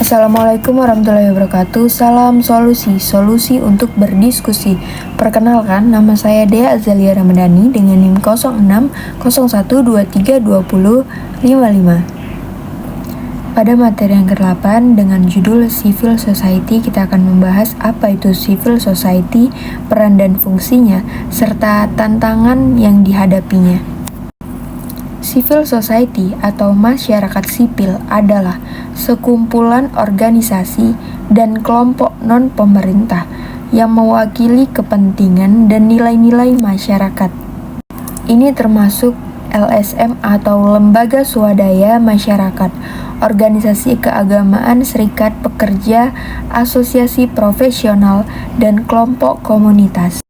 Assalamualaikum warahmatullahi wabarakatuh. Salam solusi, solusi untuk berdiskusi. Perkenalkan, nama saya Dea Azalia Ramadhani dengan NIM 0601232055. Pada materi yang ke-8 dengan judul Civil Society, kita akan membahas apa itu Civil Society, peran dan fungsinya, serta tantangan yang dihadapinya. Civil society atau masyarakat sipil adalah sekumpulan organisasi dan kelompok non-pemerintah yang mewakili kepentingan dan nilai-nilai masyarakat. Ini termasuk LSM atau Lembaga Swadaya Masyarakat, organisasi keagamaan, serikat pekerja, asosiasi profesional, dan kelompok komunitas.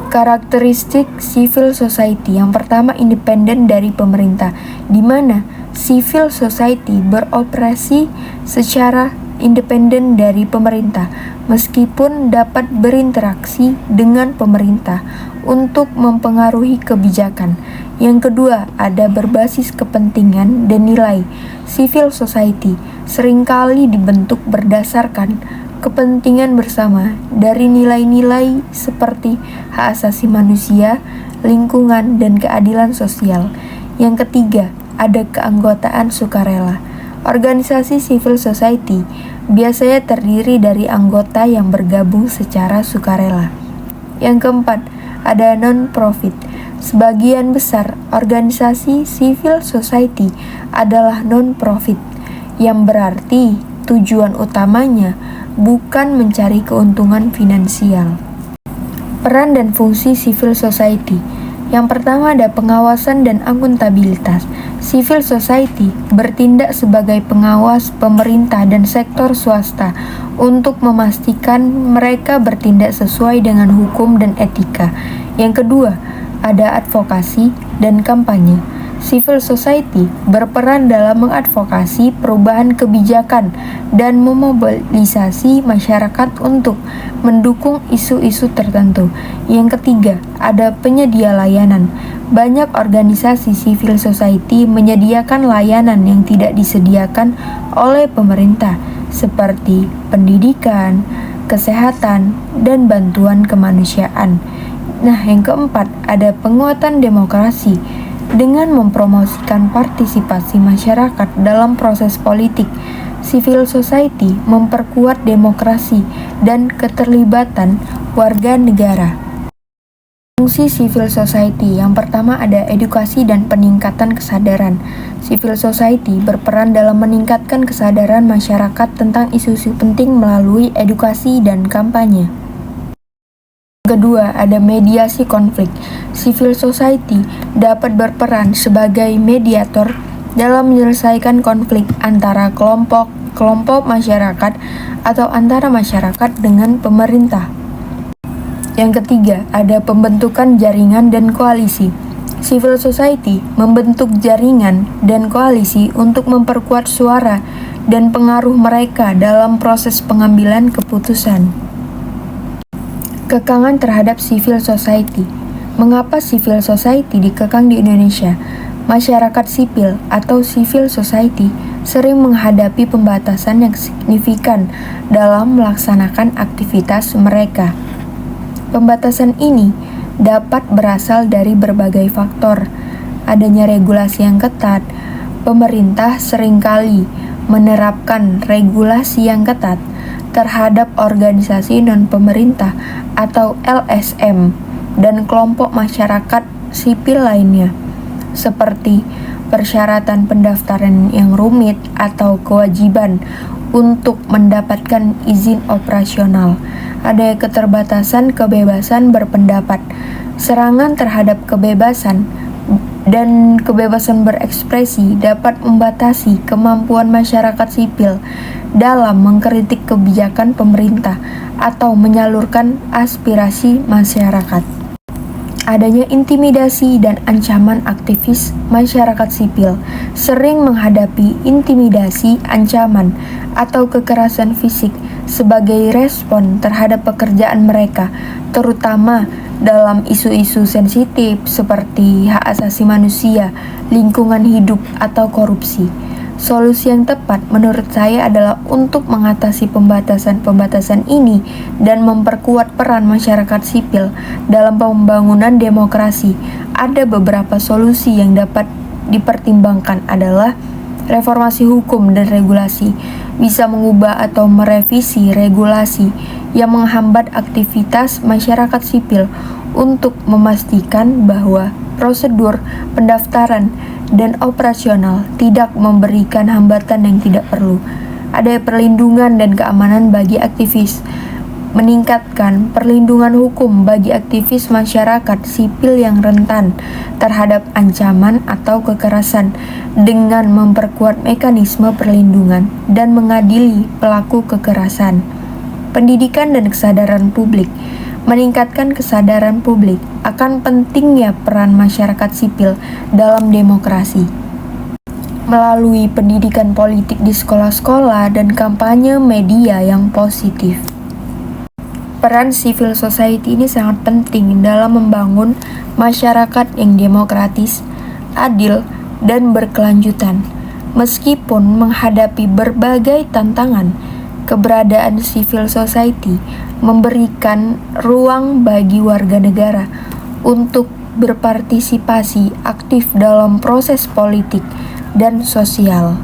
Karakteristik civil society yang pertama, independen dari pemerintah, di mana civil society beroperasi secara independen dari pemerintah, meskipun dapat berinteraksi dengan pemerintah untuk mempengaruhi kebijakan. Yang kedua, ada berbasis kepentingan dan nilai. Civil society seringkali dibentuk berdasarkan kepentingan bersama dari nilai-nilai seperti hak asasi manusia, lingkungan, dan keadilan sosial. Yang ketiga, ada keanggotaan sukarela. Organisasi civil society biasanya terdiri dari anggota yang bergabung secara sukarela. Yang keempat, ada non-profit. Sebagian besar organisasi civil society adalah non-profit, yang berarti tujuan utamanya bukan mencari keuntungan finansial. Peran dan fungsi civil society. Yang pertama, ada pengawasan dan akuntabilitas. Civil society bertindak sebagai pengawas pemerintah dan sektor swasta untuk memastikan mereka bertindak sesuai dengan hukum dan etika. Yang kedua, ada advokasi dan kampanye. Civil society berperan dalam mengadvokasi perubahan kebijakan dan memobilisasi masyarakat untuk mendukung isu-isu tertentu. Yang ketiga, ada penyedia layanan. Banyak organisasi civil society menyediakan layanan yang tidak disediakan oleh pemerintah, seperti pendidikan, kesehatan, dan bantuan kemanusiaan. Nah, yang keempat, ada penguatan demokrasi. Dengan mempromosikan partisipasi masyarakat dalam proses politik, civil society memperkuat demokrasi dan keterlibatan warga negara. Fungsi civil society yang pertama, ada edukasi dan peningkatan kesadaran. Civil society berperan dalam meningkatkan kesadaran masyarakat tentang isu-isu penting melalui edukasi dan kampanye. Kedua, ada mediasi konflik. Civil society dapat berperan sebagai mediator dalam menyelesaikan konflik antara kelompok masyarakat atau antara masyarakat dengan pemerintah. Yang ketiga, ada pembentukan jaringan dan koalisi. Civil society membentuk jaringan dan koalisi untuk memperkuat suara dan pengaruh mereka dalam proses pengambilan keputusan. Kekangan terhadap civil society. Mengapa civil society dikekang di Indonesia? Masyarakat sipil atau civil society sering menghadapi pembatasan yang signifikan dalam melaksanakan aktivitas mereka. Pembatasan ini dapat berasal dari berbagai faktor. Adanya regulasi yang ketat. Pemerintah seringkali menerapkan regulasi yang ketat terhadap organisasi non-pemerintah atau LSM dan kelompok masyarakat sipil lainnya, seperti persyaratan pendaftaran yang rumit atau kewajiban untuk mendapatkan izin operasional. Ada keterbatasan kebebasan berpendapat, serangan terhadap kebebasan dan kebebasan berekspresi dapat membatasi kemampuan masyarakat sipil dalam mengkritik kebijakan pemerintah atau menyalurkan aspirasi masyarakat. Adanya intimidasi dan ancaman. Aktivis masyarakat sipil sering menghadapi intimidasi, ancaman, atau kekerasan fisik sebagai respon terhadap pekerjaan mereka, terutama dalam isu-isu sensitif seperti hak asasi manusia, lingkungan hidup, atau korupsi. Solusi yang tepat menurut saya adalah untuk mengatasi pembatasan-pembatasan ini dan memperkuat peran masyarakat sipil dalam pembangunan demokrasi. Ada beberapa solusi yang dapat dipertimbangkan adalah reformasi hukum dan regulasi, bisa mengubah atau merevisi regulasi yang menghambat aktivitas masyarakat sipil untuk memastikan bahwa prosedur pendaftaran dan operasional tidak memberikan hambatan yang tidak perlu. Ada perlindungan dan keamanan bagi aktivis, meningkatkan perlindungan hukum bagi aktivis masyarakat sipil yang rentan terhadap ancaman atau kekerasan dengan memperkuat mekanisme perlindungan dan mengadili pelaku kekerasan. Pendidikan dan kesadaran publik, meningkatkan kesadaran publik akan pentingnya peran masyarakat sipil dalam demokrasi melalui pendidikan politik di sekolah-sekolah dan kampanye media yang positif. Peran civil society ini sangat penting dalam membangun masyarakat yang demokratis, adil, dan berkelanjutan. Meskipun menghadapi berbagai tantangan, keberadaan civil society memberikan ruang bagi warga negara untuk berpartisipasi aktif dalam proses politik dan sosial.